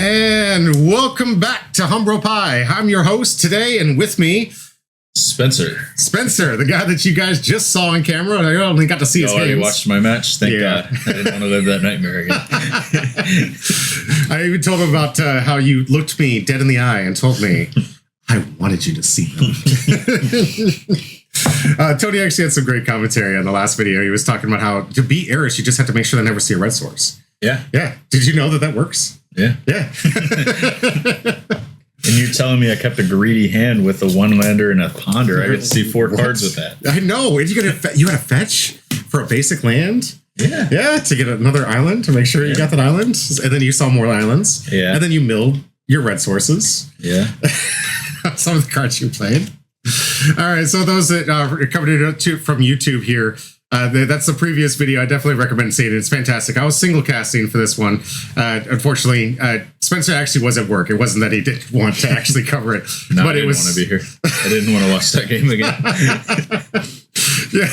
And welcome back to Humbro Pie. I'm your host today, and with me, Spencer, the guy that you guys just saw on camera. I only got to see his hands. You watched my match? Thank God. I didn't want to live that nightmare again. I even told him about how you looked me dead in the eye and told me, I wanted you to see them. Tony actually had some great commentary on the last video. He was talking about how to beat Eris, you just have to make sure they never see a red source. Yeah. Yeah. Did you know that works? Yeah. Yeah. And you're telling me I kept a greedy hand with a one lander and a ponder. I get to see 4 cards with that. I know. And you got to fetch for a basic land. Yeah. Yeah. To get another island to make sure you got that island. And then you saw more islands. Yeah. And then you milled your red sources. Yeah. Some of the cards you played. All right. So those that are coming from YouTube here, that's the previous video. I definitely recommend seeing it. It's fantastic. I was single casting for this one. Unfortunately, Spencer actually was at work. It wasn't that he didn't want to actually cover it. No, but I didn't want to be here. I didn't want to watch that game again. Yeah.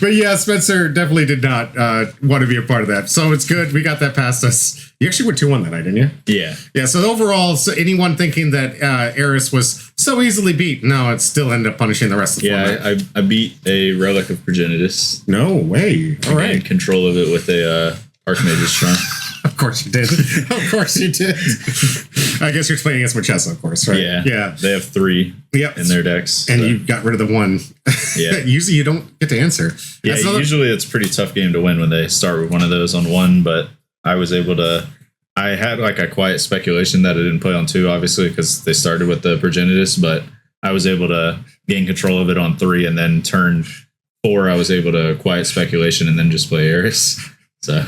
But yeah, Spencer definitely did not want to be a part of that. So it's good. We got that past us. You actually went 2-1 that night, didn't you? Yeah. Yeah. So overall, anyone thinking that Eris was so easily beat, no, it still ended up punishing the rest of the format. Yeah, I beat a Relic of Progenitus. No way. All right. I control of it with a Archmage's Shrine. Of course you did. Of course you did. I guess you're playing against Machessa, of course, right? Yeah. Yeah. They have 3 in their decks. And you got rid of the 1. Yeah. Usually you don't get to answer. Yeah, usually it's a pretty tough game to win when they start with one of those on 1, but I was able to... I had like a quiet speculation that I didn't play on 2, obviously, because they started with the Progenitus, but I was able to gain control of it on 3, and then turn 4, I was able to quiet speculation and then just play Eris. So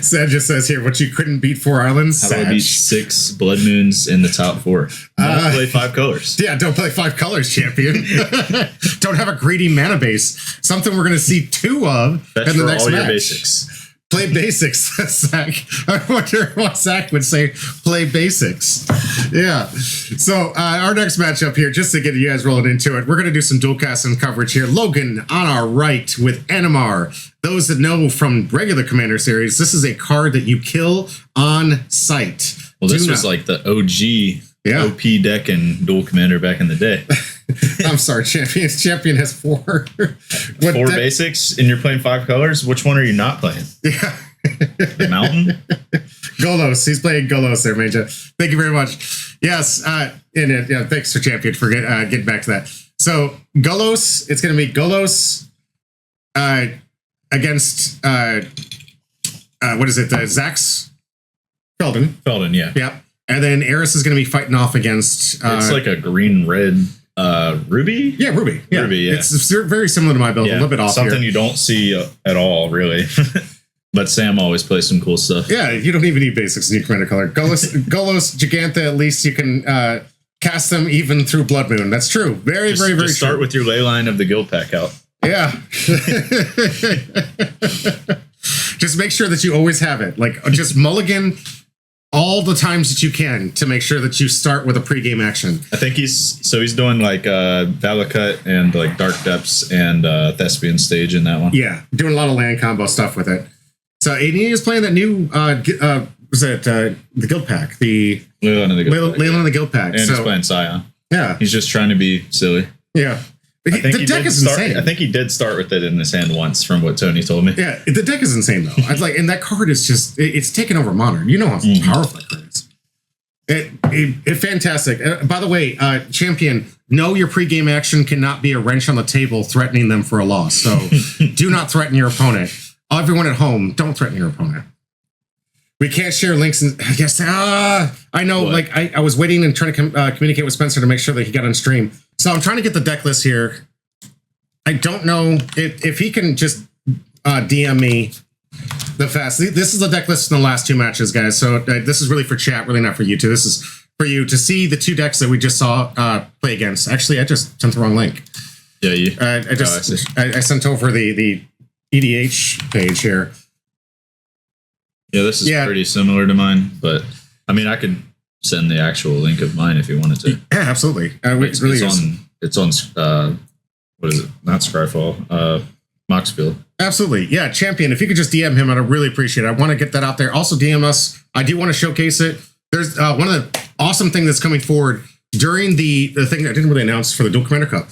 Sad just says here, what you couldn't beat 4 islands. How do I beat 6 Blood Moons in the top 4? Don't play 5 colors. Yeah, don't play 5 colors, champion. Don't have a greedy mana base. Something we're going to see 2 of in the next match. Your basics. Play basics, Zach. I wonder what Zach would say. Play basics. Yeah. So our next matchup here, just to get you guys rolling into it, we're going to do some dual casting coverage here. Logan on our right with Animar. Those that know from regular Commander series, this is a card that you kill on sight. Well, this was like the OG OP deck and dual commander back in the day. I'm sorry, Champion. Champion has 4. 4 basics, and you're playing 5 colors? Which one are you not playing? Yeah. The Mountain? Golos. He's playing Golos there, Major. Thank you very much. Yes. Thanks for Champion for getting back to that. So, Golos, it's going to be Golos against, what is it? Zach's Feldon. Feldon, yeah. Yep. And then Eris is going to be fighting off against... it's like a green-red Ruby? Yeah, Ruby. Yeah. Ruby, yeah. It's very similar to my build. A little bit off Something you don't see at all, really. But Sam always plays some cool stuff. Yeah, you don't even need basics in your commander color. Golos, Giganta, at least you can cast them even through Blood Moon. That's true. Very true. Start with your ley line of the guild pack out. Yeah. Just make sure that you always have it. Like, just mulligan all the times that you can to make sure that you start with a pregame action. I think he's doing like Valakut and like Dark Depths and Thespian Stage in that one. Yeah, doing a lot of land combo stuff with it. So AD is playing that new the guild pack, the Leyland of the guild pack, and he's playing Scion. Yeah, he's just trying to be silly. Yeah. The deck is insane. I think he did start with it in his hand once, from what Tony told me. Yeah, the deck is insane though. And that card is just it's taken over Modern. You know how powerful that card is. It's fantastic. By the way, Champion, know your pregame action cannot be a wrench on the table threatening them for a loss. So do not threaten your opponent. Everyone at home, don't threaten your opponent. We can't share links. And I guess I know. What? Like I was waiting and trying to communicate with Spencer to make sure that he got on stream. So I'm trying to get the deck list here. I don't know if he can just DM me the fast. This is the deck list in the last 2 matches, guys. So this is really for chat, really not for you two. This is for you to see the 2 decks that we just saw play against. Actually, I just sent the wrong link. Yeah, you. I sent over the EDH page here. Yeah, this is pretty similar to mine, but I mean, I could send the actual link of mine if you wanted to. Yeah, absolutely. It's on what is it? Not Scryfall. Moxfield. Absolutely. Yeah, Champion, if you could just DM him, I'd really appreciate it. I want to get that out there. Also DM us. I do want to showcase it. There's one of the awesome things that's coming forward during the thing that I didn't really announce for the Dual Commander Cup.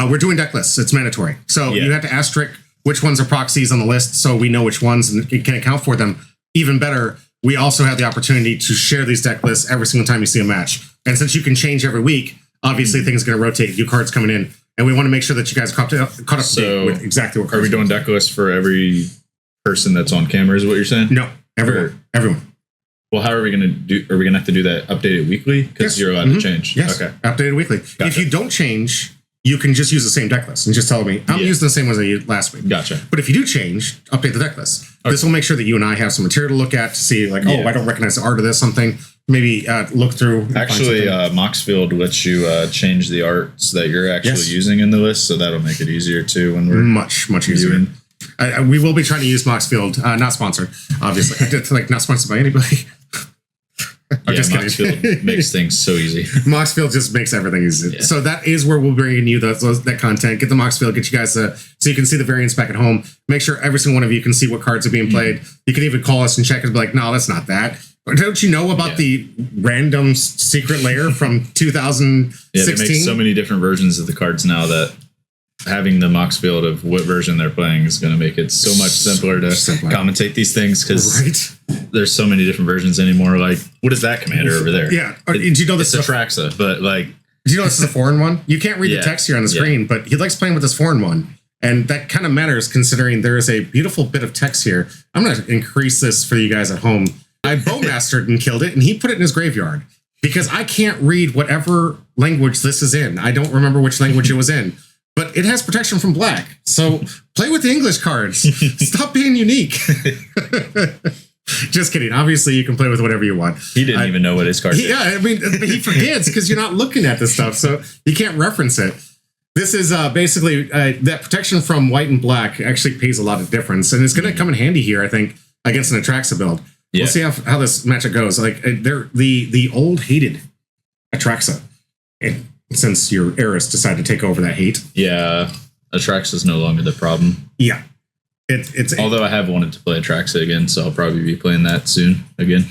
We're doing deck lists. It's mandatory. So you have to asterisk which ones are proxies on the list so we know which ones and it can account for them. Even better, we also have the opportunity to share these deck lists every single time you see a match. And since you can change every week, obviously things are going to rotate, new cards coming in. And we want to make sure that you guys are caught up to date with exactly what cards. Are we doing deck lists for every person that's on camera is what you're saying? No, everyone. Well, how are we going to do? Are we going to have to do that updated weekly? Because you're allowed to change. Yes. Okay. Updated weekly. Gotcha. If you don't change, you can just use the same deck list and just tell me, I'm using the same ones I used last week. Gotcha. But if you do change, update the deck list. Okay. This will make sure that you and I have some material to look at to see, like, I don't recognize the art of this, something. Maybe look through. Actually, Moxfield lets you change the arts that you're actually using in the list, so that'll make it easier too when we're much easier. We will be trying to use Moxfield, not sponsored, obviously. It's like not sponsored by anybody. I'm just kidding. Moxfield makes things so easy. Moxfield just makes everything easy. Yeah. So that is where we'll bring in you that content. Get the Moxfield, get you guys so you can see the variants back at home. Make sure every single one of you can see what cards are being played. You can even call us and check and be like, no, that's not that. Don't you know about the random secret layer from 2016? Yeah, they make so many different versions of the cards now that having the Moxfield of what version they're playing is going to make it so much simpler to commentate these things because there's so many different versions anymore. Like, what is that commander over there? Yeah. Did you know this is Atraxa, but like... Did you know this is a foreign one? You can't read the text here on the screen, but he likes playing with this foreign one. And that kind of matters considering there is a beautiful bit of text here. I'm going to increase this for you guys at home. I bowmastered and killed it, and he put it in his graveyard because I can't read whatever language this is in. I don't remember which language it was in. But it has protection from black. So play with the English cards. Stop being unique. Just kidding. Obviously, you can play with whatever you want. He didn't even know what his card is. Yeah, I mean, he forgets because you're not looking at this stuff. So you can't reference it. This is basically that protection from white and black actually pays a lot of difference. And it's going to come in handy here, I think, against an Atraxa build. Yeah. We'll see how this matchup goes. Like they're the old hated Atraxa. Since your heiress decided to take over that hate. Yeah, Atraxa is no longer the problem. Yeah. It's although I have wanted to play Atraxa again, so I'll probably be playing that soon again.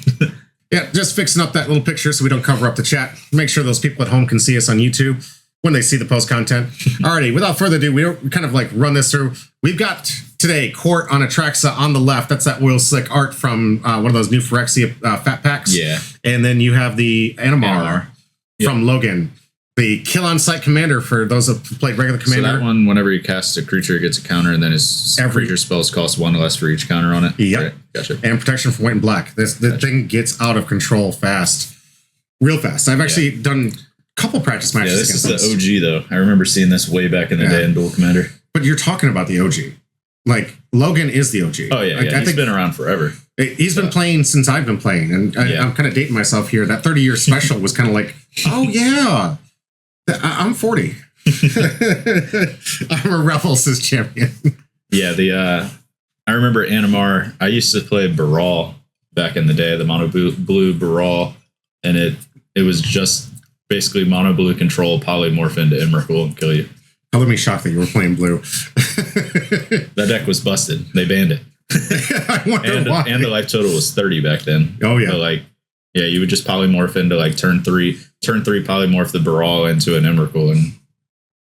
Yeah, just fixing up that little picture so we don't cover up the chat. Make sure those people at home can see us on YouTube when they see the post content. Alrighty, without further ado, we kind of like run this through. We've got today Court on Atraxa on the left. That's that Oil Slick art from one of those new Phyrexia fat packs. Yeah. And then you have the Animar from Logan. The kill on sight commander for those that played regular commander. So that one, whenever you cast a creature, it gets a counter, and then his creature spells cost one less for each counter on it. Yep. Right. Gotcha. And protection from white and black. The thing gets out of control fast. Real fast. I've actually done a couple practice matches. Yeah, this is the OG, though. I remember seeing this way back in the day in Dual Commander. But you're talking about the OG. Like, Logan is the OG. Oh, yeah. I think been around forever. He's been playing since I've been playing. And I'm kind of dating myself here. That 30-year special was kind of like, oh, yeah. I'm 40. I'm a Rebel, says Champion. Yeah, I remember Animar. I used to play Baral back in the day, the mono blue Baral, and it was just basically mono blue control, polymorph into Emrakul and kill you. Color me shocked that you were playing blue. That deck was busted. They banned it. I wonder why. And the life total was 30 back then. Oh yeah. So you would just polymorph into like turn three polymorph the Baral into an Emrakul and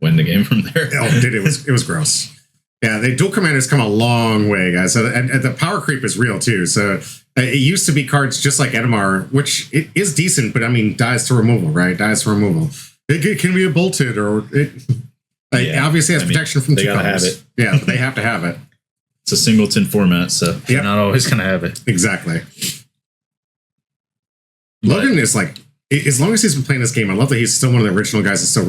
win the game from there. Oh, dude, it was gross. Yeah, the dual commanders come a long way, guys. So and the power creep is real too. So it used to be cards just like Animar, which it is decent, but I mean dies to removal, right? Dies to removal. It can be a bolted or it obviously has protection from 2 colors. Have it. Yeah, but they have to have it. It's a singleton format, so you're not always gonna have it. Exactly. Logan is like, as long as he's been playing this game, I love that he's still one of the original guys that still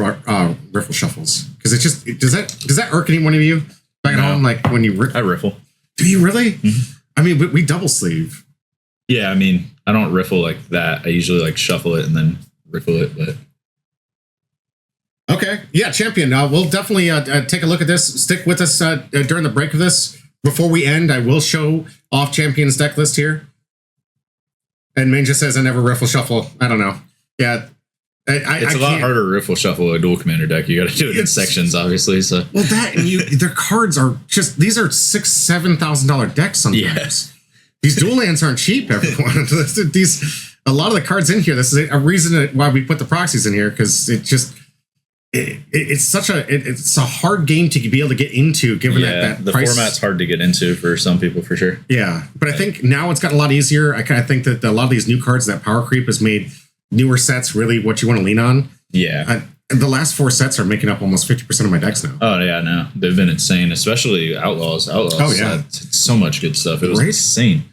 riffle shuffles. Because it just does that irk any one of you back at home? Like when you I riffle. Do you really? Mm-hmm. I mean, we double sleeve. Yeah, I mean, I don't riffle like that. I usually like shuffle it and then riffle it. But okay, yeah, Champion. We'll definitely take a look at this. Stick with us during the break of this. Before we end, I will show off Champion's deck list here. And Main just says, I never riffle shuffle. I don't know. Yeah. It's a lot harder to riffle shuffle a dual commander deck. You got to do it in sections, obviously. So well, that and their cards are just, these are $6,000-$7,000 decks sometimes. Yeah. These dual lands aren't cheap, everyone. These a lot of the cards in here. This is a reason why we put the proxies in here, because it's a hard game to be able to get into, given that the price. format's hard to get into for some people for sure. Yeah, but I think now it's gotten a lot easier. I kind of think that a lot of these new cards, that power creep has made newer sets really what you want to lean on. Yeah. The last 4 sets are making up almost 50% of my decks now. Oh yeah, no, they've been insane, especially Outlaws. Oh yeah, had so much good stuff. It was insane.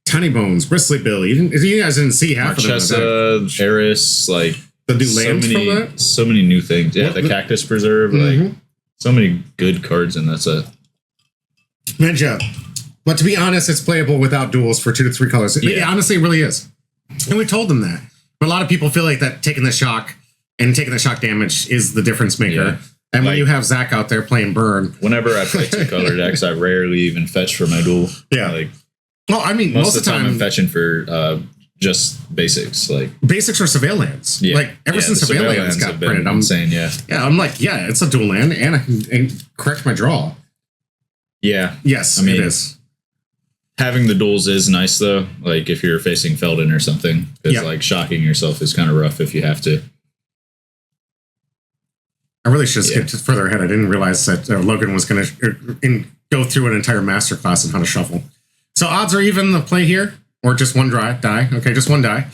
Tiny Bones, Bristly Bill. You guys didn't see half Marchesa, of them. Eris, like the new lands from that. So many new things. Yeah, the Cactus Preserve, like so many good cards in that set. Ninja. But to be honest, it's playable without duels for 2 to 3 colors. Yeah, honestly, it really is. And we told them that. But a lot of people feel like that taking the shock and taking the shock damage is the difference maker. Yeah. And when you have Zach out there playing Burn. Whenever I play 2-color decks, I rarely even fetch for my duel. Yeah. Like, well, I mean, most of the time I'm fetching for just basics. Like basics or Surveil lands. Yeah. Like ever since Surveil lands got printed, I'm insane, yeah. Yeah, I'm like, yeah, it's a dual land and I can correct my draw. Yeah. Yes, I mean, it is. Having the duels is nice though. Like if you're facing Felden or something. Because like shocking yourself is kind of rough if you have to. I really should have skipped further ahead. I didn't realize that Logan was going to go through an entire masterclass on how to shuffle. So odds are even the play here, or just one die. Okay, just one die.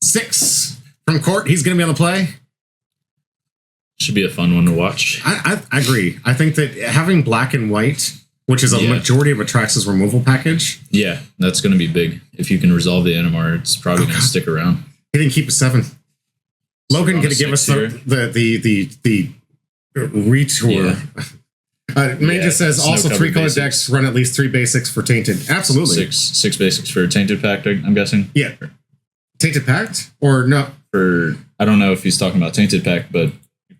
6 from Court. He's going to be on the play. Should be a fun one to watch. I agree. I think that having black and white, which is a majority of Atraxa's removal package. Yeah, that's going to be big. If you can resolve the Animar, it's probably going to stick around. He didn't keep a 7. Logan going to give us the retour. Major says also 3-color decks run at least 3 basics for Tainted. Absolutely. 6 basics for Tainted Pact, I'm guessing. Yeah. Tainted Pact? Or no? I don't know if he's talking about Tainted Pact, but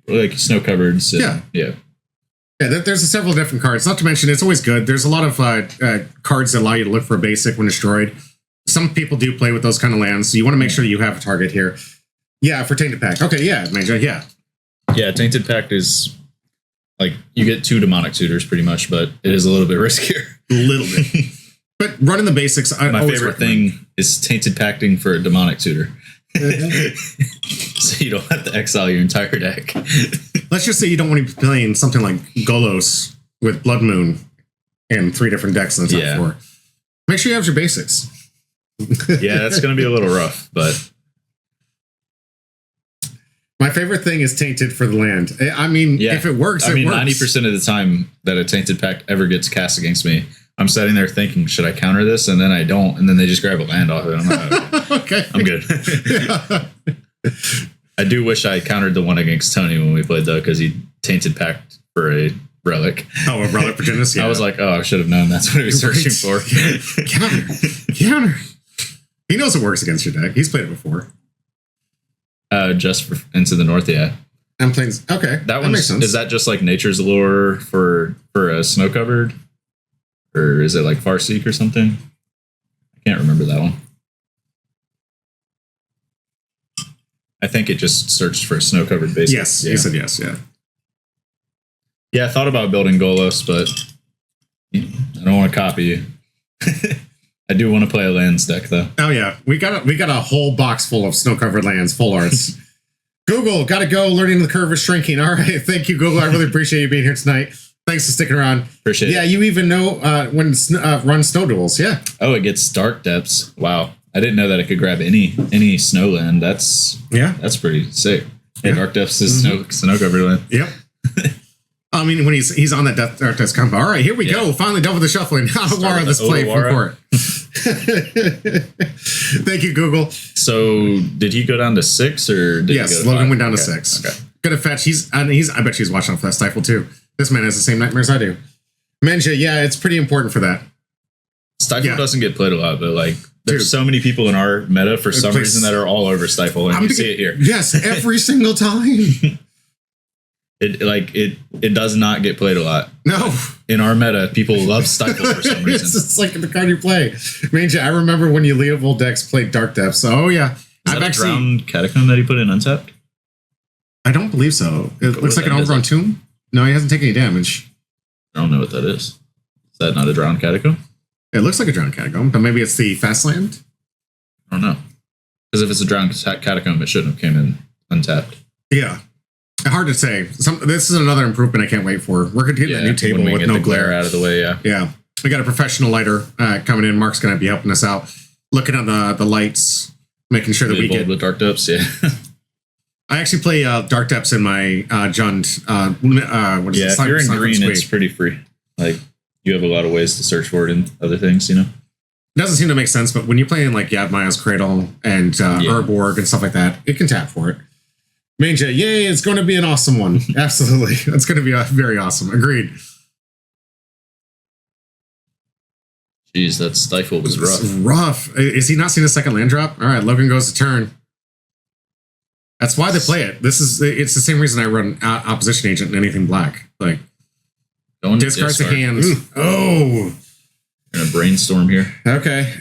like Snow Cupboards. Yeah. Yeah. Yeah, there's several different cards. Not to mention, it's always good. There's a lot of cards that allow you to look for a basic when destroyed. Some people do play with those kind of lands, so you want to make sure that you have a target here. Yeah, for Tainted Pact. Okay, yeah, Major, yeah. Yeah, Tainted Pact is like you get 2 demonic suitors pretty much, but it is a little bit riskier. A little bit. But running the basics, my favorite thing is Tainted Pacting for a demonic suitor. So you don't have to exile your entire deck. Let's just say you don't want to be playing something like Golos with Blood Moon and 3 different decks in the top 4. Make sure you have your basics. Yeah, that's going to be a little rough, but my favorite thing is Tainted for the land. I mean, if it works, it works. 90% of the time that a Tainted Pact ever gets cast against me, I'm sitting there thinking, should I counter this? And then I don't. And then they just grab a land off it. I'm like, okay. I'm good. I do wish I countered the one against Tony when we played, though, because he Tainted Pact for a relic. Oh, a relic for Genesis? Yeah. I was like, oh, I should have known that's what he was searching for. Counter. He knows it works against your deck. He's played it before. Just for Into the North, yeah. I'm playing. Okay, that makes sense. Is that just like Nature's Allure for a Snow Covered, or is it like Farseek or something? I can't remember that one. I think it just searched for Snow Covered basics. Yes, he said yes. Yeah. Yeah, I thought about building Golos, but I don't want to copy you. I do want to play a lands deck, though. Oh yeah, we got a whole box full of snow-covered lands, full arts. Google, gotta go. Learning the curve is shrinking. All right, thank you, Google. I really appreciate you being here tonight. Thanks for sticking around. Appreciate it. Yeah, you even know when run snow duels. Yeah. Oh, it gets Dark Depths. Wow, I didn't know that it could grab any snow land. That's pretty sick. Yeah. Dark Depths is snow covered land. Yep. I mean, when he's on that Dark Depths combo. All right, here we go. Finally done with the shuffling. Odawara this play from Court. Thank you, Google. So, did he go down to 6 or did he go to Logan 5? went down to 6. Okay. Good to fetch. I bet she's watching out for that Stifle too. This man has the same nightmares I do. Menja, yeah, it's pretty important for that. Stifle doesn't get played a lot, but like there's so many people in our meta for some reason that are all over Stifle, and you see it here. Yes, every single time. It does not get played a lot. No. In our meta, people love Stifle for some reason. It's like the card you play. Manja, I remember when you Leovold decks played Dark Depths. So, oh yeah. Is that a Drown Catacomb that he put in untapped? I don't believe so. It looks like an Overgrown Tomb. No, he hasn't taken any damage. I don't know what that is. Is that not a Drown Catacomb? It looks like a Drown Catacomb, but maybe it's the fast land? I don't know. Because if it's a drowned catacomb, it shouldn't have came in untapped. Yeah. Hard to say. This is another improvement I can't wait for. We're going to get a new table with no glare out of the way. Yeah. Yeah. We got a professional lighter coming in. Mark's going to be helping us out, looking at the lights, making sure that we get the dark depths. Yeah. I actually play dark depths in my Jund. What is it? If you're in green, it's pretty free. Like you have a lot of ways to search for it in other things, you know. It doesn't seem to make sense, but when you're playing like Yavmaya's Cradle and Urborg and stuff like that, it can tap for it. Manja, yay! It's going to be an awesome one. Absolutely, it's going to be very awesome. Agreed. Jeez, that stifle was rough. It's rough. Is he not seeing a second land drop? All right, Logan goes to turn. That's why they play it. It's the same reason I run opposition agent and anything black. Like discards a hand. Oh, gonna brainstorm here. Okay.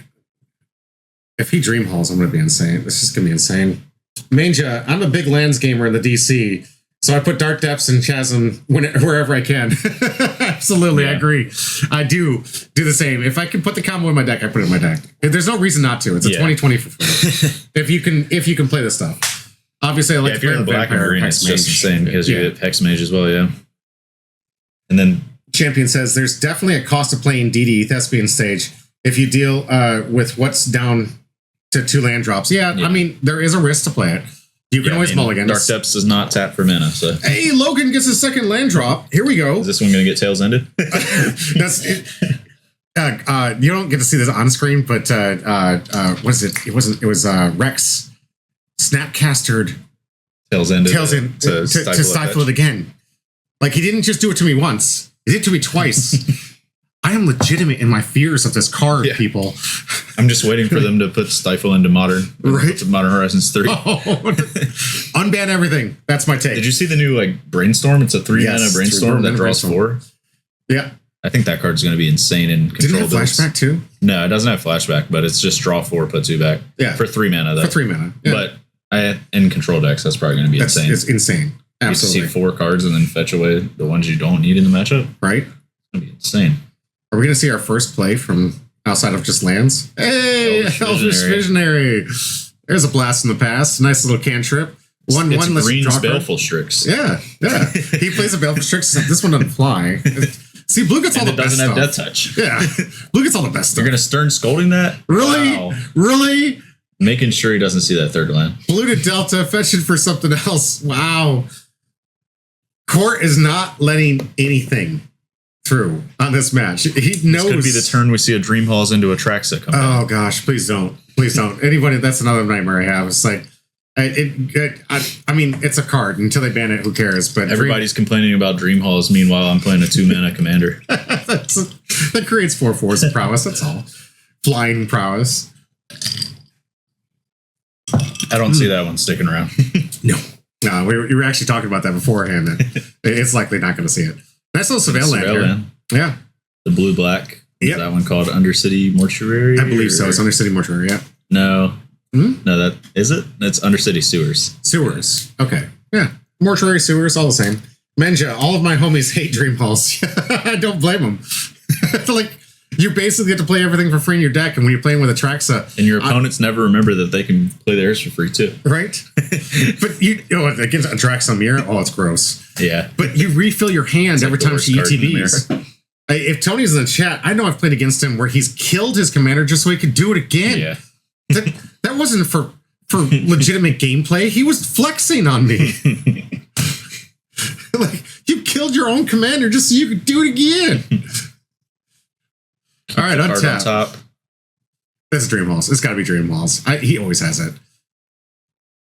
If he dream halls, I'm gonna be insane. This is gonna be insane. Manja, I'm a big lands gamer in the DC, so I put Dark Depths and Chasm wherever I can. Absolutely, yeah. I agree. I do the same. If I can put the combo in my deck, I put it in my deck. There's no reason not to. It's a 2020 for free. if you can play this stuff. Obviously, I like to play the black and green. It's just insane because you get Hex Mage as well. Yeah. And then Champion says there's definitely a cost of playing DD Thespian stage if you deal with what's down to 2 land drops. Yeah, I mean, there is a risk to play it. You can always mulligan. Dark Depths does not tap for mana. So hey, Logan gets his second land drop. Here we go. Is this one going to get Tails Ended? That's it. You don't get to see this on screen, but what is it? It was Rex Snapcastered Tails Ended to stifle it again. Like he didn't just do it to me once. He did it to me twice. I am legitimate in my fears of this card, people. I'm just waiting for them to put Stifle into Modern. Right. To Modern Horizons 3. Unban everything. That's my take. Did you see the new Brainstorm? It's a 3-mana Brainstorm that draws 4. Yeah. I think that card's going to be insane in control. Didn't it have flashback too? No, it doesn't have flashback, but it's just draw 4, put 2 back. Yeah. For 3 mana, though. For 3 mana. Yeah. But in control decks, that's probably going to be insane. It's insane. Absolutely. You see 4 cards and then fetch away the ones you don't need in the matchup. Right. It's going to be insane. Are we going to see our first play from outside of just lands? Hey, Elvish Visionary. There's a blast in the past. Nice little cantrip. It's Green's Baleful Strix. Yeah. He plays a Baleful Strix. This one doesn't fly. See, Blue gets all the best stuff. It doesn't have Death Touch. Yeah. Blue gets all the best stuff. You're going to Stern Scolding that? Really? Wow. Really? Making sure he doesn't see that third land. Blue to Delta, fetching for something else. Wow. Court is not letting anything through on this match. He knows. This could be the turn we see a Dream Halls into Atraxa come back. Oh gosh, please don't. Please don't. Anybody, that's another nightmare I have. It's like, I mean, it's a card. Until they ban it, who cares? But everybody's complaining about Dream Halls. Meanwhile, I'm playing a 2-mana commander. That creates 4/4s of prowess. That's all. Flying prowess. I don't see that one sticking around. No, we were actually talking about that beforehand. It's likely not going to see it. Nice little Surveil land here. Yeah. The blue-black. Is that one called Undercity Mortuary? I believe so. It's Undercity Mortuary, yeah. No. No, that is it? It's Undercity Sewers. Sewers. Okay. Yeah. Mortuary, sewers, all the same. Menja, all of my homies hate Dream Halls. I don't blame them. Like, you basically get to play everything for free in your deck, and when you're playing with Atraxa... And your opponents never remember that they can play theirs for free, too. Right? But against Atraxa Mirror, it's gross. Yeah. But you refill your hand every time she ETBs. If Tony's in the chat, I know I've played against him where he's killed his commander just so he could do it again. Yeah. That wasn't for legitimate gameplay. He was flexing on me. Like, you killed your own commander just so you could do it again. All right, untap. Top. That's Dream Halls. It's got to be Dream Halls. He always has it.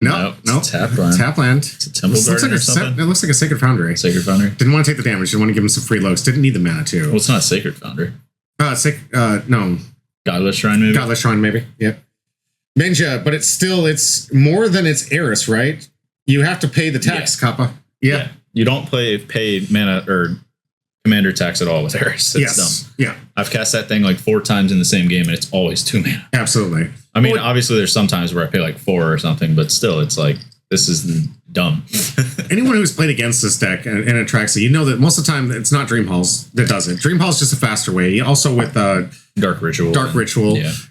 No. Tap land. Tap land. It's a Temple Garden or something. It looks like a Sacred Foundry. Sacred Foundry. Didn't want to take the damage. Didn't want to give him some free looks. Didn't need the mana too. Well, it's not Sacred Foundry. No. Godless Shrine, maybe. Godless Shrine, maybe. Yep. Ninja, but it's more than its heiress, right? You have to pay the tax, Kappa. Yeah. You don't pay mana or commander tax at all with heiress. It's dumb. Yeah. I've cast that thing 4 times in the same game, and it's always 2 mana. Absolutely. I mean, obviously, there's some times where I pay 4 or something, but still, it's this is dumb. Anyone who's played against this deck and Atraxa, you know that most of the time it's not Dream Halls that does it. Dream Hall's just a faster way. Also with Dark Ritual,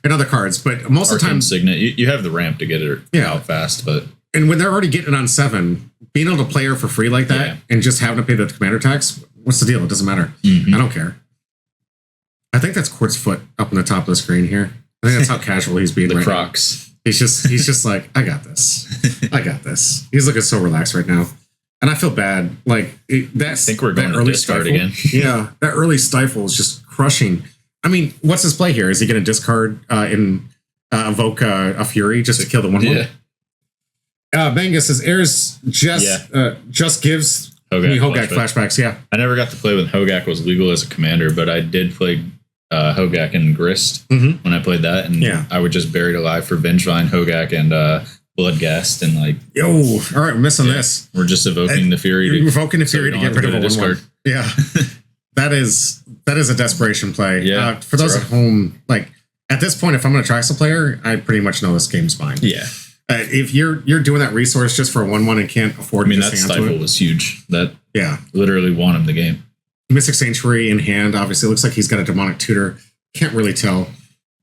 and other cards. But most of the time, Signet, you have the ramp to get it out fast. But and when they're already getting it on 7, being able to play her for free like that and just having to pay the commander tax, what's the deal? It doesn't matter. I don't care. I think that's Quartz Foot up on the top of the screen here. I think that's how casual he's being. The Crocs. Now. He's just like, I got this. I got this. He's looking so relaxed right now. And I feel bad. Like, I think we're going to discard again. Yeah, that early stifle is just crushing. I mean, what's his play here? Is he going to discard evoke a Fury just to kill the 1/1? Yeah. Benga says, Airs just gives Hogak flashbacks. Yeah. I never got to play when Hogak was legal as a commander, but I did play Hogak and Grist when I played that, and I would just Buried Alive for Vengevine, Hogak, and Bloodghast, and like, yo, all right, we're missing this. We're just evoking the Fury to get rid of a discard. Yeah, that is a desperation play. Yeah, for those at home, like at this point, if I'm an Atraxa player, I pretty much know this game's mine. Yeah, if you're doing that resource just for a 1/1 and can't afford, that stifle was huge. That literally won him the game. Mystic Sanctuary in hand. Obviously, it looks like he's got a Demonic Tutor. Can't really tell.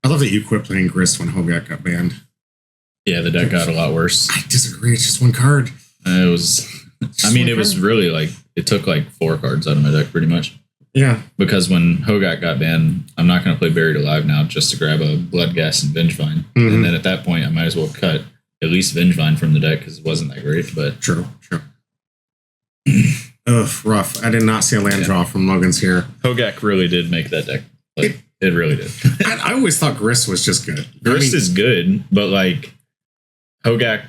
I love that you quit playing Grist when Hogak got banned. Yeah, the deck got a lot worse. I disagree. It's just one card. It was. It was really like it took like 4 cards out of my deck, pretty much. Yeah. Because when Hogak got banned, I'm not going to play Buried Alive now just to grab a Bloodghast and Vengevine, and then at that point, I might as well cut at least Vengevine from the deck because it wasn't that great. But true. Ugh, rough. I did not see a land draw from Logan's here. Hogak really did make that deck. Like, it really did. I always thought Grist was just good. Grist is good, but like Hogak,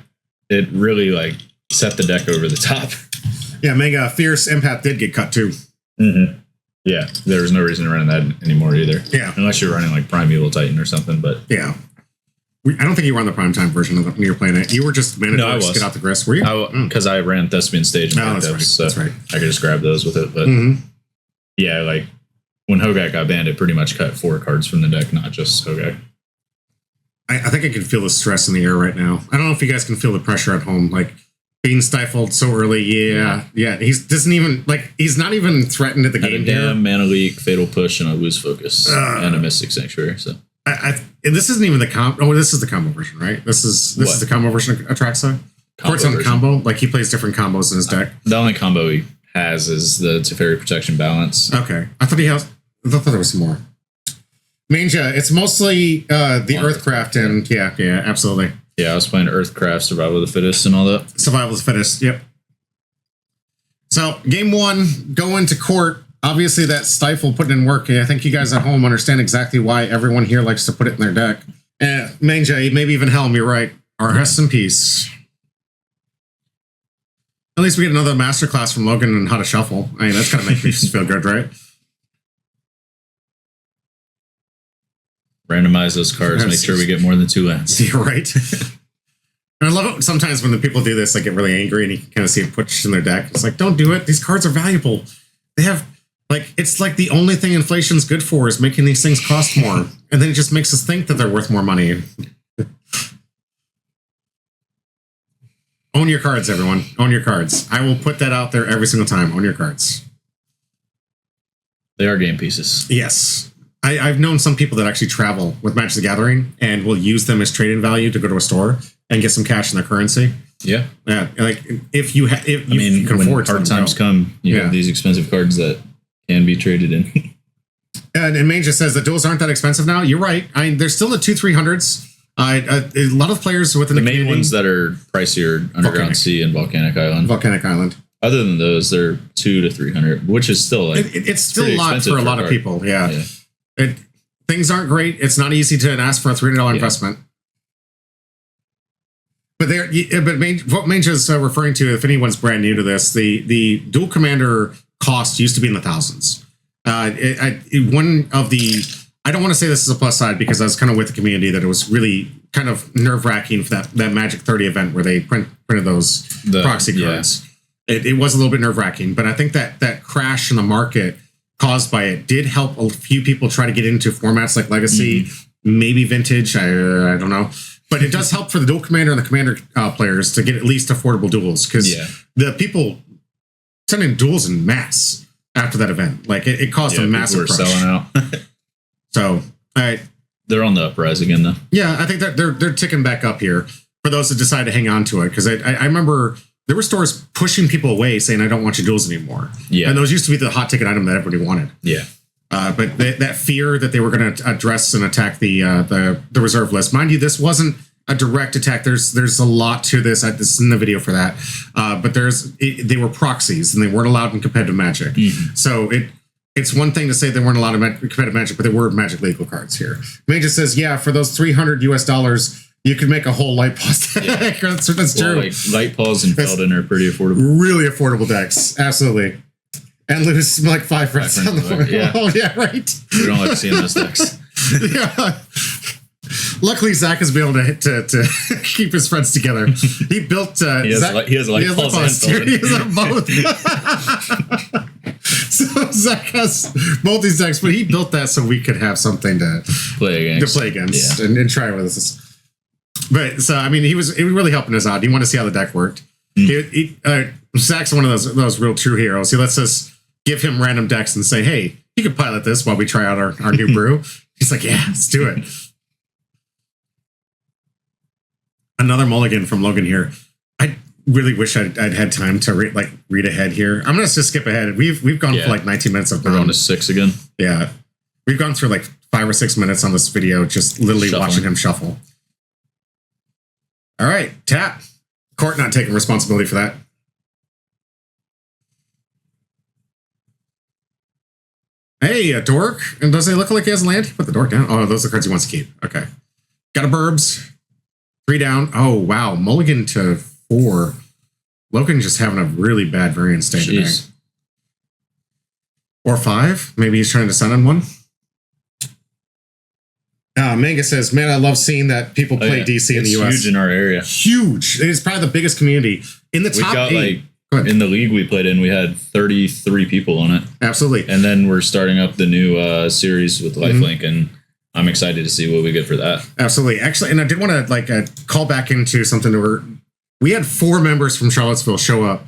it really like set the deck over the top. Yeah, Mega Fierce Empath did get cut too. Yeah, there was no reason to run that anymore either. Yeah. Unless you're running like Primeval Titan or something, but yeah. I don't think you were on the primetime version of when you were playing it. You were just mandatory to get out the Grist, were you? Because I ran Thespian Stage and that's right. So that's right. I could just grab those with it. But yeah, like when Hogak got banned, it pretty much cut 4 cards from the deck, not just Hogak. I think I can feel the stress in the air right now. I don't know if you guys can feel the pressure at home, like being stifled so early. Yeah. He's not even threatened at the game. Damn, Mana Leak, Fatal Push, and a Lose Focus, and a Mystic Sanctuary. So. And this isn't even the combo. Oh, this is the combo version, right? This is the combo version of Atraxa. Court's on combo. Like he plays different combos in his deck. The only combo he has is the Teferi Protection Balance. Okay, I thought there was some more. Manja, it's mostly the Earthcraft and yeah, absolutely. Yeah, I was playing Earthcraft, Survival of the Fittest, and all that. Survival of the Fittest. Yep. So game 1, go into Court. Obviously, that stifle putting in work. I think you guys at home understand exactly why everyone here likes to put it in their deck. And Manja, maybe even Helm, you're right. Rest in peace. At least we get another masterclass from Logan on how to shuffle. I mean, that's gotta make me feel good, right? Randomize those cards. Make sure we get more than 2 lands. You're right. And I love it sometimes when the people do this, they get really angry and you can kind of see it pushed in their deck. It's like, don't do it. These cards are valuable. They have... it's like the only thing inflation's good for is making these things cost more. And then it just makes us think that they're worth more money. Own your cards, everyone. Own your cards. I will put that out there every single time. Own your cards. They are game pieces. Yes. I've known some people that actually travel with Magic the Gathering and will use them as trading value to go to a store and get some cash in their currency. Yeah. Yeah. Like if you can when afford hard times come, you have these expensive cards that can be traded in. And Manja says the duels aren't that expensive now. You're right. There's still the 200-300s. A lot of players within the main ones that are pricier: Underground Sea and Volcanic Island. Other than those, they're 200 to 300, which is still like it's still a lot for a lot of people. Yeah. Things aren't great. It's not easy to ask for a $300 investment. But what Manja's referring to, if anyone's brand new to this, the dual commander cost used to be in the thousands. One of the, I don't want to say this is a plus side because I was kind of with the community that it was really kind of nerve-wracking for that Magic 30 event where they printed those proxy cards. It was a little bit nerve-wracking, but I think that crash in the market caused by it did help a few people try to get into formats like Legacy, maybe Vintage. I don't know. But it does help for the dual commander and the commander players to get at least affordable duels, because the people send in duels in mass after that event. Like it caused a massive crush. Selling out. So they're on the uprise again, though. Yeah, I think that they're ticking back up here for those that decide to hang on to it. Because I remember there were stores pushing people away, saying, "I don't want your duels anymore." Yeah, and those used to be the hot ticket item that everybody wanted. Yeah. But that fear that they were going to address and attack the reserve list, mind you, this wasn't a direct attack. There's a lot to this. This is in the video for that. But they were proxies and they weren't allowed in competitive Magic. Mm-hmm. So it's one thing to say they weren't allowed in competitive Magic, but they were Magic legal cards here. May just says, yeah, for those $300 you could make a whole Light Pause deck. Yeah. That's true. Like Light Pause and Felden are pretty affordable. Really affordable decks, absolutely. And lose like 5 friends on the board. Yeah. Oh, yeah, right. We don't like seeing those decks. Yeah. Luckily, Zach has been able to keep his friends together. He built. He has Light Pause and He has both. So Zach has both these decks, but he built that so we could have something to play against and try with us. But so I mean, he was really helping us out. He wanted to see how the deck worked. Zach's one of those real true heroes. He lets us give him random decks and say, "Hey, you can pilot this while we try out our new brew." He's like, "Yeah, let's do it." Another mulligan from Logan here. I really wish I'd had time to read ahead here. I'm gonna just skip ahead. We've gone for like 19 minutes of we're on to 6 again. Yeah, we've gone through like 5 or 6 minutes on this video, just literally watching him shuffle. All right, tap. Court not taking responsibility for that. Hey, a dork. And does it look like he has land? He put the dork down. Oh, those are the cards he wants to keep. Okay. Got a Burbs. 3 down. Oh, wow. Mulligan to 4. Logan just having a really bad variance day today. Or 5. Maybe he's trying to sun on 1. Manga says, man, I love seeing that people play DC in the US. It's huge in our area. Huge. It's probably the biggest community. In the top 8. In the league we played in, we had 33 people on it. Absolutely. And then we're starting up the new series with LifeLink, and I'm excited to see what we get for that. Absolutely. Actually, and I did want to call back into something that we had 4 members from Charlottesville show up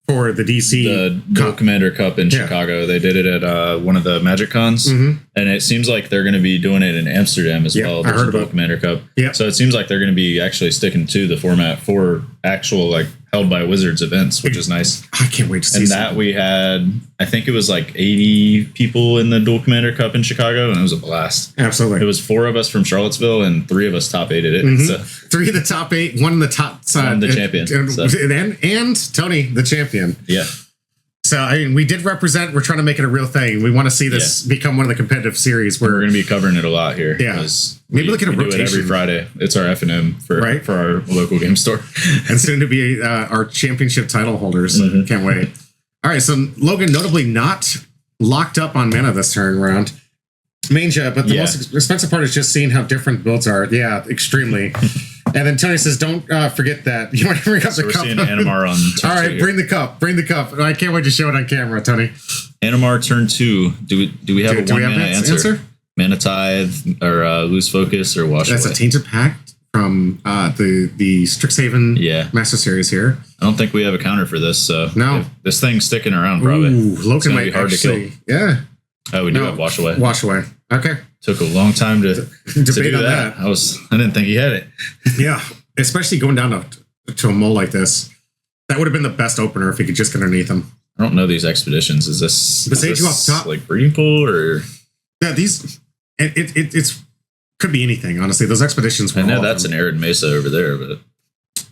for the DC Dual Commander Cup in Chicago. They did it at one of the Magic Cons, and it seems like they're going to be doing it in Amsterdam as well. I heard about Commander Cup. Yeah. So it seems like they're going to be actually sticking to the format for actual held by Wizards events, which is nice. I can't wait to see. And that we had, I think it was like 80 people in the Dual Commander Cup in Chicago, and it was a blast. Absolutely. It was 4 of us from Charlottesville, and 3 of us top 8'd it. So. 3 of the top 8, 1 in the top side. I'm the champion. And Tony, the champion. Yeah. So, I mean, we did represent. We're trying to make it a real thing. We want to see this become one of the competitive series where we're going to be covering it a lot here. Yeah. Maybe look at a rotation. Do it every Friday. It's our F&M for our local game store. And soon to be our championship title holders. Can't wait. All right. So, Logan notably not locked up on mana this turn round. Manja, but the most expensive part is just seeing how different builds are. Yeah, extremely. And then Tony says, don't forget that. You want to bring up the cup? We're seeing Animar on turn All right, bring the cup. Bring the cup. I can't wait to show it on camera, Tony. Animar turn 2. Do we have a 1 mana answer? Mana Tithe or Loose Focus or Wash That's Away? A Tainted Pact from the Strixhaven Master Series here. I don't think we have a counter for this. So no. This thing's sticking around probably. Ooh, Logan might be hard to kill. Yeah. Oh, we do have Wash Away. Wash Away. Okay. Took a long time to debate do on that. I didn't think he had it. Yeah. Especially going down to a mole like this. That would have been the best opener if he could just get underneath him. I don't know these expeditions. Is this you off top? Like breeding pool or? Yeah, these it's could be anything, honestly. Those expeditions. I know that's an arid mesa over there, but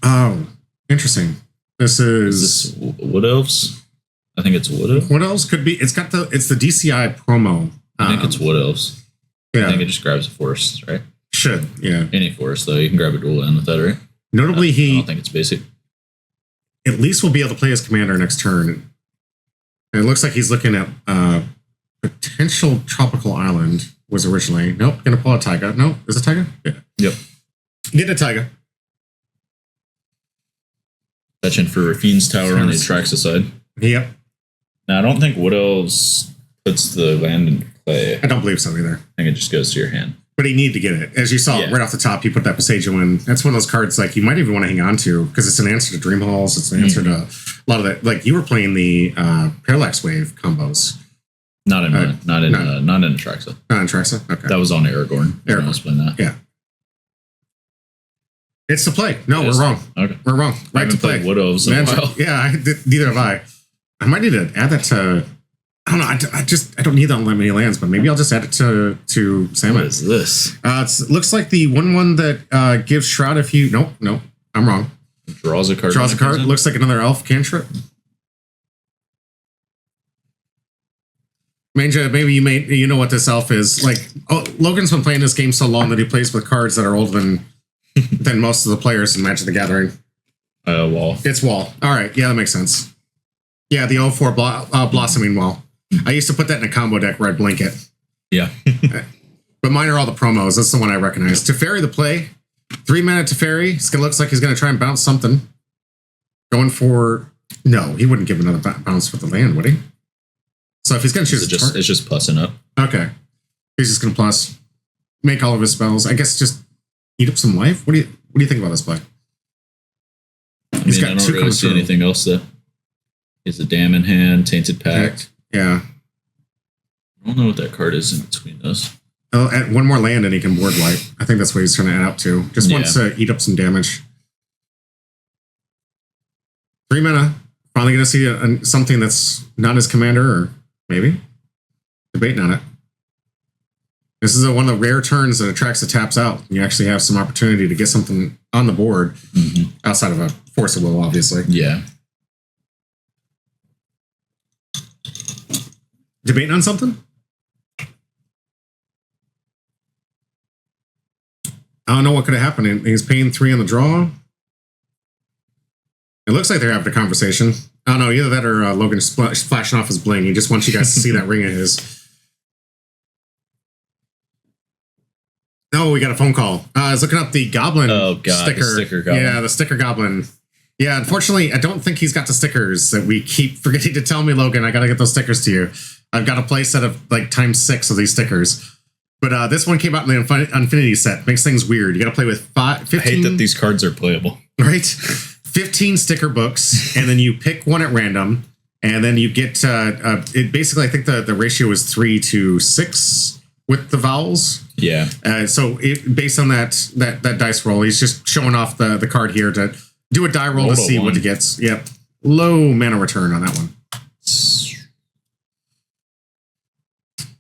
oh, interesting. This is this Wood Elves. I think it's Wood Elves. What else could be? It's the DCI promo. I think it's Wood Elves. Yeah. I think it just grabs a forest, right? Should, yeah. Any forest, though. You can grab a dual land with that, right? Notably, I don't think it's basic. At least we'll be able to play his commander next turn. And it looks like he's looking at potential tropical island was originally. Nope, gonna pull a Taiga. No, is it Taiga? Yeah. Yep. Get a Taiga. Fetching for Rafine's Tower on the Atraxa side. Yep. Now, I don't think Wood Elves puts the land in play. I don't believe so either. I think it just goes to your hand. But he needed to get it. As you saw right off the top, he put that Passaggio in. That's one of those cards like you might even want to hang on to because it's an answer to Dream Halls. It's an answer to a lot of that. Like you were playing the Parallax Wave combos. Not in Atraxa. Not in Atraxa? Okay. That was on Aragorn. Aragorn. I was playing that. Yeah. It's the play. No, we're wrong. Okay. We're wrong. Right to play. Wood Elves in a while. Yeah, neither have I. I might need to add that to... I don't know. I don't need that many lands, but maybe I'll just add it to Salmon. What is this? It looks like the 1/1 that gives Shroud if you... Nope. I'm wrong. Draws a card. Draws a card. Looks like another elf cantrip. Manja, maybe you know what this elf is. Like, Logan's been playing this game so long that he plays with cards that are older than most of the players in Magic the Gathering. Wall. It's Wall. All right. Yeah, that makes sense. Yeah, the 04 Blossoming Wall. I used to put that in a combo deck where I'd blink it. Yeah. But mine are all the promos. That's the one I recognize. Teferi the play. 3 mana Teferi. It looks like he's going to try and bounce something. Going for... No, he wouldn't give another bounce with the land, would he? So if he's going to choose it's just plussing up. Okay. He's just going to plus. Make all of his spells. I guess just eat up some life. What do you think about this play? I don't really see anything else that is a Dam in hand, Tainted Pact. Yeah. I don't know what that card is in between those. Oh, add one more land and he can board wipe. I think that's what he's trying to add up to. Just wants to eat up some damage. 3 mana. Finally going to see something that's not his commander, or maybe debating on it. This is one of the rare turns that Atraxa taps out. You actually have some opportunity to get something on the board outside of a Force of Will, obviously. Yeah. Debating on something? I don't know what could have happened. He's paying 3 on the draw. It looks like they're having a conversation. I don't know, either that or Logan flashing off his bling. He just wants you guys to see that ring of his. Oh, we got a phone call. I was looking up the Goblin sticker. The sticker Goblin. Yeah, the sticker Goblin. Yeah, unfortunately, I don't think he's got the stickers that we keep forgetting to tell me, Logan. I got to get those stickers to you. I've got a play set of like ×6 of these stickers. But this one came out in the Infinity set. Makes things weird. You got to play with 15... I hate that these cards are playable. Right? 15 sticker books, and then you pick one at random, and then you get... it basically, I think the ratio is 3-6 with the vowels. Yeah. So based on that dice roll, he's just showing off the card here to do a die roll to see what he gets. Yep. Low mana return on that one.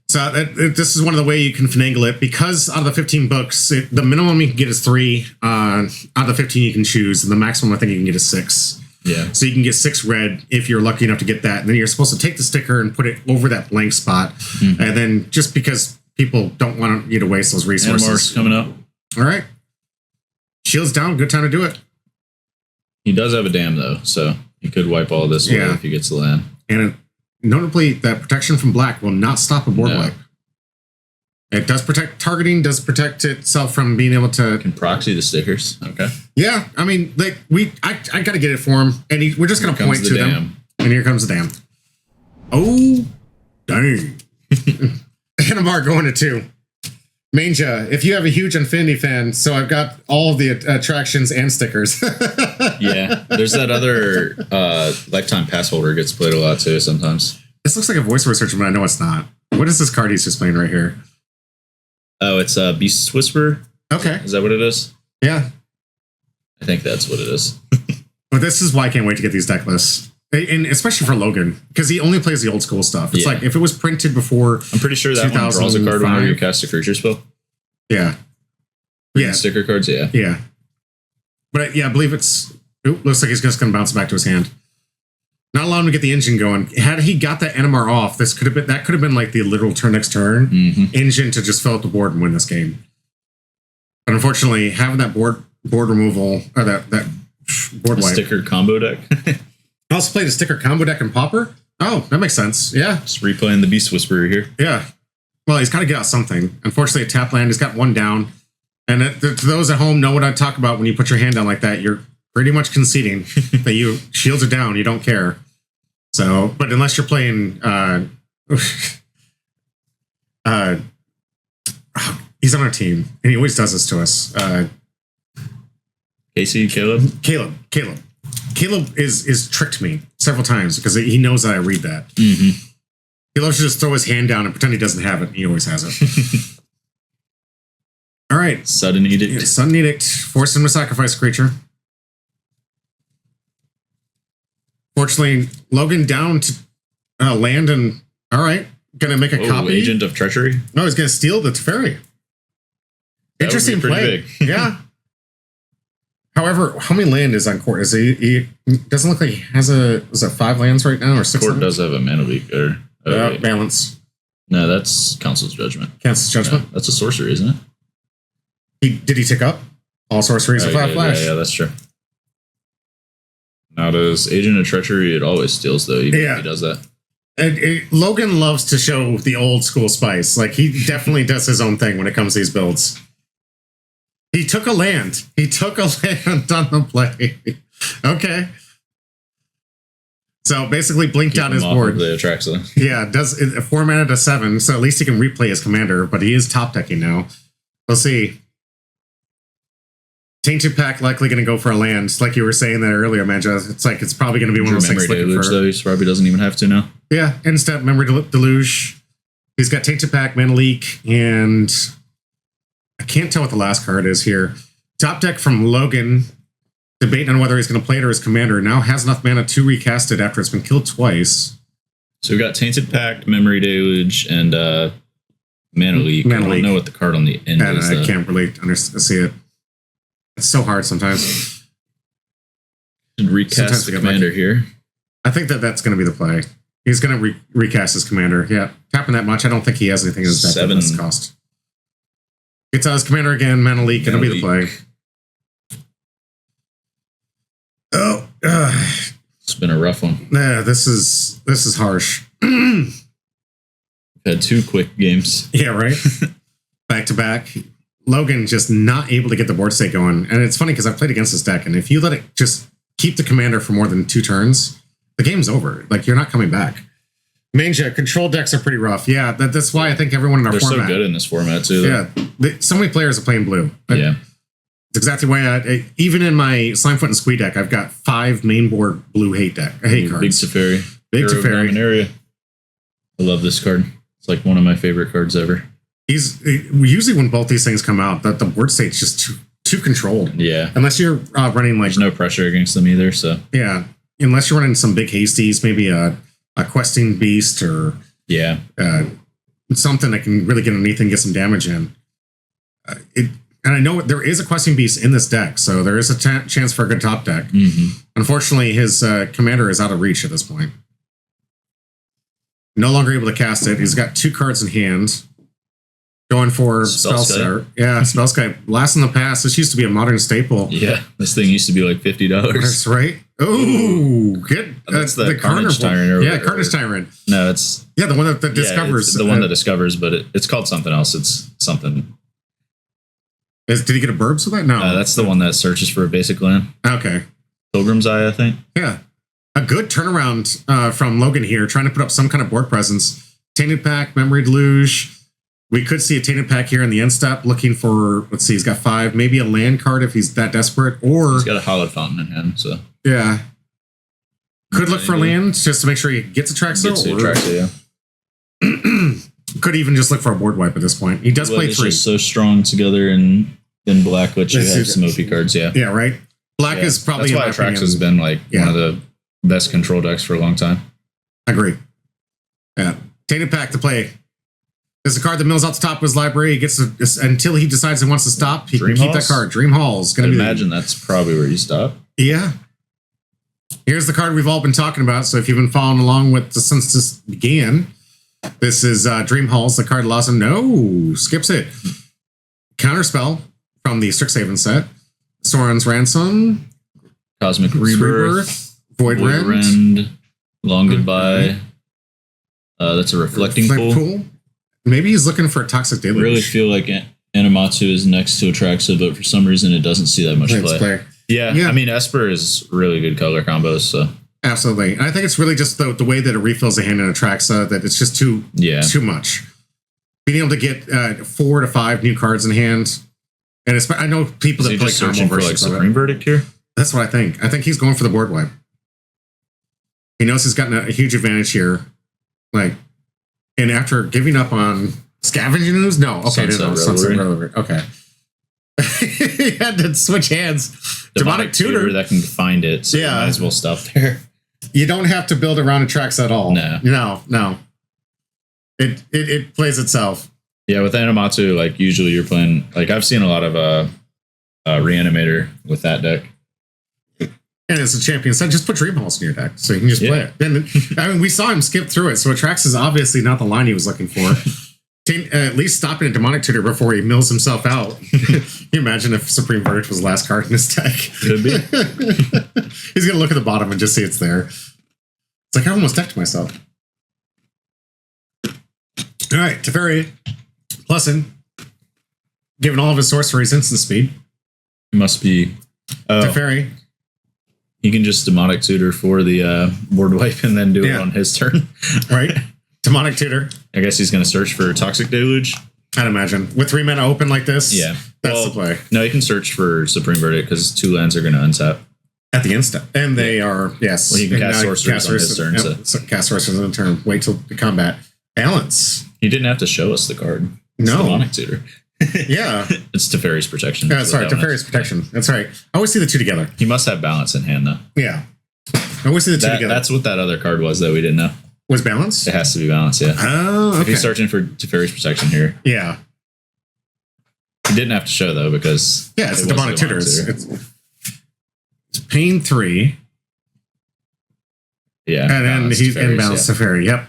So this is one of the ways you can finagle it, because out of the 15 books, the minimum you can get is 3. Out of the 15 you can choose, and the maximum I think you can get is 6. Yeah. So you can get 6 red if you're lucky enough to get that. And then you're supposed to take the sticker and put it over that blank spot. And then just because people don't want you to waste those resources. Animar's coming up. All right. Shield's down. Good time to do it. He does have a dam, though, so he could wipe all this away if he gets the land. And notably, that protection from black will not stop a board wipe. It does protect targeting, does protect itself from being able to... Can proxy the stickers. Okay. Yeah, I mean, like I got to get it for him, and we're just going to point to them. And here comes the dam. Oh, dang. Animar going to 2. Manja, if you have a huge Infinity fan, so I've got all of the attractions and stickers. Yeah, there's that other Lifetime Pass holder gets played a lot too sometimes. This looks like a voice researcher, but I know it's not. What is this card he's just playing right here? Oh, it's Beast's Whisper. Okay. Is that what it is? Yeah. I think that's what it is. But this is why I can't wait to get these deck lists. And especially for Logan, because he only plays the old school stuff. It's like if it was printed before. I'm pretty sure that one draws a card whenever you cast a creature spell. Yeah. Sticker cards, yeah. Yeah. But I believe it's. Looks like he's just going to bounce back to his hand. Not allowing him to get the engine going. Had he got that Animar off, that could have been like the literal turn next turn engine to just fill up the board and win this game. But unfortunately, having that board removal or that board wipe. Sticker combo deck. I also played a sticker combo deck and Pauper. Oh, that makes sense. Yeah. Just replaying the Beast Whisperer here. Yeah. Well, he's got to get out something. Unfortunately, a tap land, he's got 1 down. And to those at home know what I talk about when you put your hand down like that. You're pretty much conceding that shields are down. You don't care. So, but unless you're playing, He's on our team, and he always does this to us. Casey, Caleb? Caleb is tricked me several times because he knows that I read that. Mm-hmm. He loves to just throw his hand down and pretend he doesn't have it. He always has it. All right. Sudden Edict. Yeah, Sudden Edict. Force him to sacrifice a creature. Fortunately, Logan down to land and... All right. Gonna make a copy. Agent of Treachery? No, he's gonna steal the Teferi. Interesting play. Big. Yeah. However, how many land is on court? Is he doesn't look like he has is it 5 lands right now or 6 Court lands? does have a mana leak or balance. No, that's Council's Judgment. Council's Judgment? Yeah, that's a sorcery, isn't it? Did he tick up? All sorceries of flash. Yeah, that's true. Now does Agent of Treachery, it always steals though, even if he does that. Logan loves to show the old school spice. Like, he definitely does his own thing when it comes to these builds. He took a land. He took a land on the play. Okay. So basically blinked out his board. The Atraxa. Yeah, does 4 mana to 7, so at least he can replay his commander, but he is top decking now. We'll see. Tainted Pack likely going to go for a land, like you were saying there earlier, Manja. It's like it's probably going to be one of those things looking for. Though, he probably doesn't even have to now. Yeah, instant Memory Deluge. He's got Tainted Pack, Mana Leak, and I can't tell what the last card is here. Top deck from Logan, debating on whether he's going to play it or his commander. Now has enough mana to recast it after it's been killed twice. So we got Tainted Pact, Memory Deluge, and Mana Leak. I don't know what the card on the end is. I can't really see it. It's so hard sometimes. Should recast the commander here. I think that's going to be the play. He's going to recast his commander. Yeah, tapping that much. I don't think he has anything in his deck at this cost. Gets out his commander again. Mana Leak. It'll be the play. Oh, it's been a rough one. Yeah, this is harsh. We've had 2 quick games. Yeah, right. Back to back. Logan just not able to get the board state going. And it's funny because I've played against this deck, and if you let it just keep the commander for more than 2 turns, the game's over. Like, you're not coming back. Manja, control decks are pretty rough. Yeah, that's why I think everyone in our format... They're so good in this format, too. Yeah, so many players are playing blue. Yeah. It's exactly why even in my Slimefoot and Squee deck, I've got 5 main board blue hate cards. Big Teferi. Big Teferi. I love this card. It's like one of my favorite cards ever. Usually when both these things come out, that the board state's just too controlled. Yeah. Unless you're running like... There's no pressure against them either, so... Yeah. Unless you're running some big hasties, maybe a questing beast or... Yeah. Something that can really get underneath and get some damage in. And I know there is a questing beast in this deck, so there is a chance for a good top deck. Mm-hmm. Unfortunately, his commander is out of reach at this point. No longer able to cast it. He's got 2 cards in hand. Going for Spellsky. Yeah, Spellsky. Last in the past, this used to be a modern staple. Yeah, this thing used to be like $50. That's right. Oh, good. That's the Carnage Tyrant. Yeah, Carnage Tyrant. No, it's... Yeah, the one that discovers. It's the one that discovers, but it's called something else. It's something... Did he get a burbs with that? No. That's the one that searches for a basic land. Okay. Pilgrim's Eye, I think. Yeah. A good turnaround from Logan here, trying to put up some kind of board presence. Tainted Pack, Memory Deluge. We could see a Tainted Pack here in the end step, looking for, let's see, he's got 5, maybe a land card if he's that desperate, or... He's got a Hallowed Fountain in hand, so... Yeah. Could look for land, just to make sure he gets Atraxa. Yeah. Could even just look for a board wipe at this point. He does play 3. Just so strong together in black, which you have some OP cards, yeah. Yeah, right? Black is probably... That's why Atraxa's been, like, one of the best control decks for a long time. I agree. Yeah. Tainted Pack to play... There's a card that mills out the top of his library. He gets to, until he decides he wants to stop, he can keep that card. Dream Hall is going to be... imagine that's probably where you stop. Yeah. Here's the card we've all been talking about. So if you've been following along with since this began, this is Dream Halls. The card allows him... No, skips it. Counterspell from the Strixhaven set. Sauron's Ransom. Cosmic Rebirth. Void Rend. Long Goodbye. That's a Reflecting Pool. Maybe he's looking for a Toxic Deluge. I really feel like Animatsu is next to Atraxa, but for some reason it doesn't see that much play. Yeah, I mean, Esper is really good color combos, so... Absolutely. And I think it's really just the way that it refills the hand in Atraxa, that it's just too much. being able to get 4 to 5 new cards in hand. And I know people that play combo versions for like Supreme Verdict here. That's what I think. I think he's going for the board wipe. He knows he's gotten a huge advantage here. Like, and after giving up on Scavenging Ooze? No. Okay, Sunset Revelry. Okay. He had to switch hands. Demonic Tutor that can find it. So might as well stop there. You don't have to build around Atraxa at all. No. It plays itself. Yeah, with Animatu, like usually you're playing, like I've seen a lot of Reanimator with that deck. And as a champion said, just put Dream Halls in your deck so you can just play it. And I mean, we saw him skip through it, so Atraxa is obviously not the line he was looking for. At least stopping a Demonic Tutor before he mills himself out. Can you imagine if Supreme Verdict was the last card in his deck? Could be. He's going to look at the bottom and just see it's there. It's like, I almost decked myself. All right, Teferi, Plussin, given all of his sorceries instant speed. It must be... Teferi. He can just Demonic Tutor for the board wipe and then do it on his turn. Right. Demonic Tutor. I guess he's going to search for Toxic Deluge. I'd imagine. With 3 mana open like this, that's the play. No, he can search for Supreme Verdict because 2 lands are going to untap. At the instant. And they are, yes. Well, he can cast sorceries on his turn. So cast sorceries on the turn. Wait till the combat. Balance. He didn't have to show us the card. It's Demonic Tutor. Yeah. It's Teferi's Protection. Sorry, Teferi's Protection. That's right. I always see the two together. He must have balance in hand, though. Yeah. I always see the two together. That's what that other card was that we didn't know. Was balance? It has to be balance, yeah. Oh, okay. If he's searching for Teferi's Protection here. Yeah. He didn't have to show, though, because... Yeah, it's Demonic Tutor. It's Pain 3. Yeah. And then he's in balance Teferi. Yep.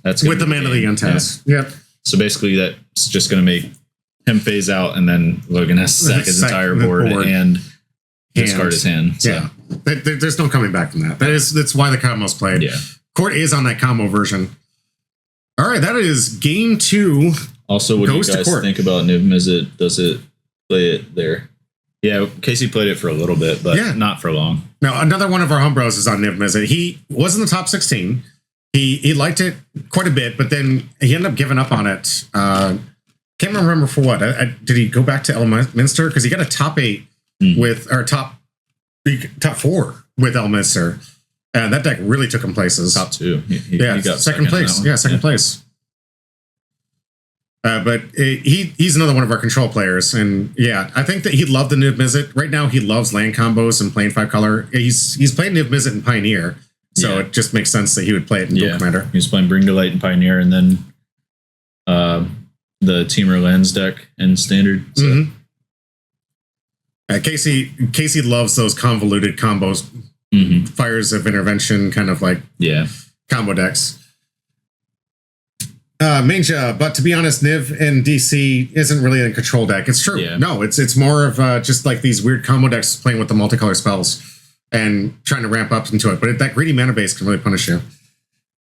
That's with the Mana of the Untest. Yeah. Yep. So basically, that's just going to make him phase out, and then Logan has to sack his entire board and discard his hand. So. Yeah. There's no coming back from that. That's why the combo's played. Yeah. Court is on that combo version. All right, that is game 2. Also, what do you guys think about Niv Mizzet? Does it play it there? Yeah, Casey played it for a little bit, but not for long. Now, another one of our homebros is on Niv Mizzet. He was in the top 16. He liked it quite a bit, but then he ended up giving up on it. Can't remember for what. Did he go back to Elminster? Because he got a top 8 with, or top 4 with Elminster. And that deck really took him places. Top 2. He got second place. Yeah, second place. But he's another one of our control players. And yeah, I think that he loved the Niv Mizzet. Right now, he loves land combos and playing 5 color. He's playing Niv Mizzet in Pioneer. So it just makes sense that he would play it in Dual Commander. He was playing Bring to Light in Pioneer and then the Teamer Lens deck in Standard. So. Casey loves those convoluted combos. Fires of Intervention, kind of like combo decks. Manja, but to be honest, Niv in DC isn't really a control deck. It's true. Yeah. No, it's more of just like these weird combo decks playing with the multicolor spells and trying to ramp up into it. But that greedy mana base can really punish you.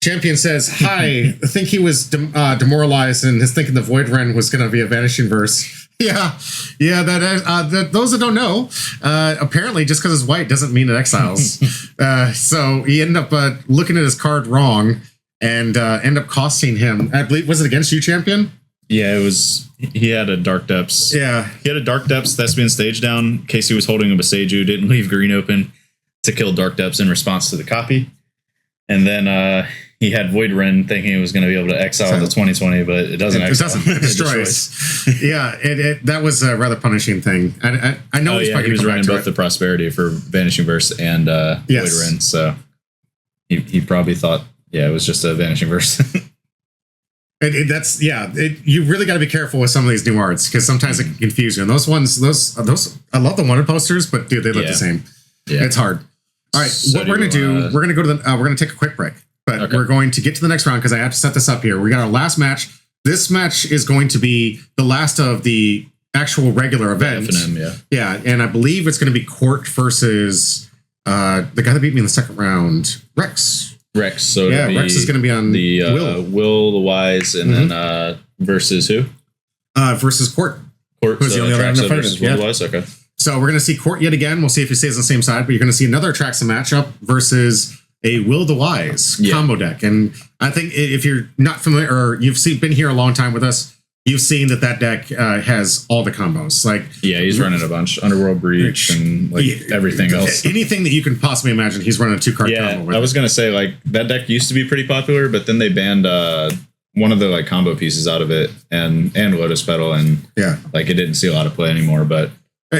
Champion says, hi, I think he was demoralized and is thinking the Void Wren was going to be a Vanishing Verse. Yeah, those that don't know, apparently just because it's white doesn't mean it exiles. So he ended up looking at his card wrong and ended up costing him. I believe, was it against you, Champion? Yeah, it was. He had a Dark Depths. Yeah. He had a Dark Depths Thespian stage down. Casey was holding a Beseiju, didn't leave green open to kill Dark Depths in response to the copy. And then he had Void Wren thinking he was going to be able to exile the 2020, but it doesn't exile. It destroys. Yeah, that was a rather punishing thing. I know he was running both the Prosperity for Vanishing Verse and Void Wren, so he probably thought, it was just a Vanishing Verse. You really got to be careful with some of these new arts because sometimes it can confuse you. And those I love the wanted posters, but dude, they look the same. Yeah. It's hard. All right, so what we're going to do, we're going to go to we're going to take a quick break, but we're going to get to the next round because I have to set this up here. We got our last match. This match is going to be the last of the actual regular event. Yeah, and I believe it's going to be Court versus the guy that beat me in the second round, Rex. So Rex is going to be on the Will the Wise, and then versus who? Versus Court. Who's the only other Atraxa versus Will the Wise? Okay. So we're going to see Court yet again. We'll see if he stays on the same side, but you're going to see another Atraxa matchup versus a Will the Wise combo deck. And I think if you're not familiar or been here a long time with us, you've seen that deck has all the combos. Like, yeah, he's running a bunch. Underworld Breach and like everything else. Anything that you can possibly imagine, he's running a 2-card combo with. I was gonna say, like, that deck used to be pretty popular, but then they banned one of the like combo pieces out of it, and Lotus Petal, and like it didn't see a lot of play anymore. But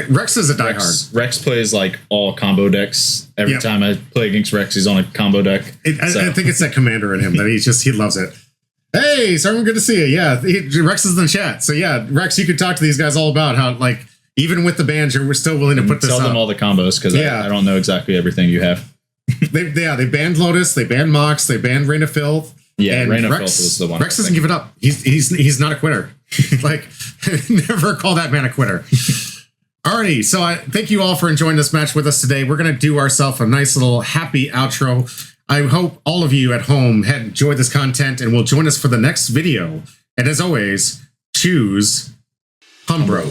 Rex is a diehard. Rex plays like all combo decks. Every time I play against Rex, he's on a combo deck. I think it's that commander in him that he loves it. Hey, Sermon, good to see you. Yeah, Rex is in the chat. So yeah, Rex, you could talk to these guys all about how, like, even with the bans, we're still willing to put this up. Tell them all the combos, because I don't know exactly everything you have. They banned Lotus, they banned Mox, they banned Rain of Filth. Yeah, and Rain of Filth was the one. Rex doesn't give it up. He's not a quitter. Like, never call that man a quitter. Alrighty, so I thank you all for enjoying this match with us today. We're gonna do ourselves a nice little happy outro. I hope all of you at home had enjoyed this content and will join us for the next video. And as always, choose Humbro.